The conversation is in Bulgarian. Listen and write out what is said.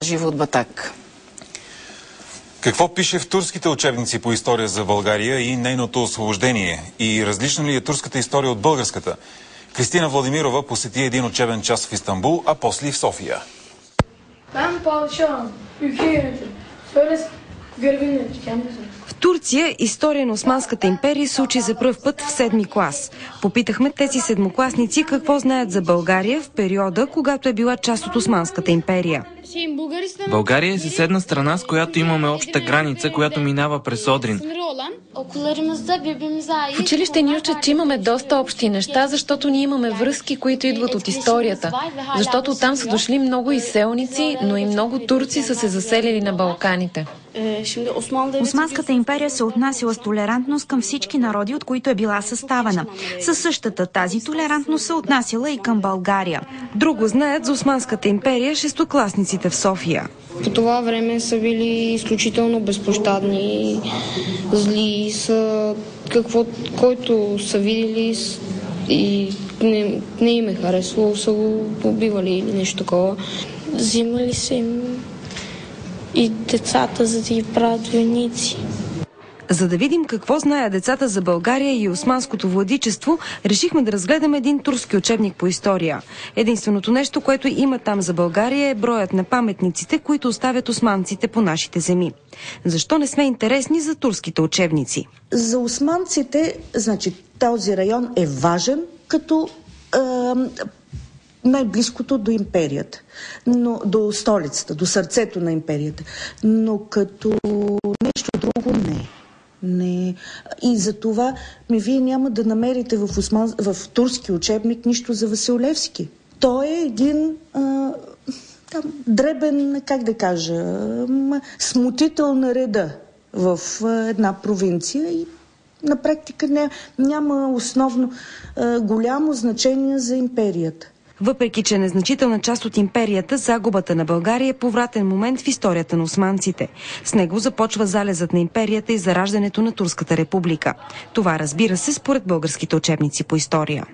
Живо от Батак. Какво пише в турските учебници по история за България и нейното освобождение? И различна ли е турската история от българската? Кристина Владимирова посети един учебен час в Истанбул, а после и в София. В Турция история на Османската империя се учи за пръв път в 7-ми клас. Попитахме тези седмокласници какво знаят за България в периода, когато е била част от Османската империя. България е съседна страна, с която имаме обща граница, която минава през Одрин. В училище ни учат, че имаме доста общи неща, защото ние имаме връзки, които идват от историята. Защото оттам са дошли много изселници, но и много турци са се заселили на Балканите. Османската империя се отнасяла с толерантност към всички народи, от които е била съставена. Със същата тази толерантност се отнасяла и към България. Друго знаят за Османската империя шестокласниците в София. По това време са били изключително безпощадни, зли, са който са видели и не им е харесвало, са го убивали или нещо такова. Взимали са им и децата, за да ги правят войници. За да видим какво знаят децата за България и османското владичество, решихме да разгледаме един турски учебник по история. Единственото нещо, което има там за България, е броят на паметниците, които оставят османците по нашите земи. Защо не сме интересни за турските учебници? За османците, значи, този район е важен като най-близкото до империята, но до столицата, до сърцето на империята. Но като нещо друго не. И за това вие няма да намерите в турски учебник нищо за Васил Левски. Той е един дребен, как да кажа, смутител на реда в една провинция и на практика няма основно голямо значение за империята. Въпреки че незначителна част от империята, загубата на България е повратен момент в историята на османците. С него започва залезът на империята и зараждането на Турската република. Това, разбира се, според българските учебници по история.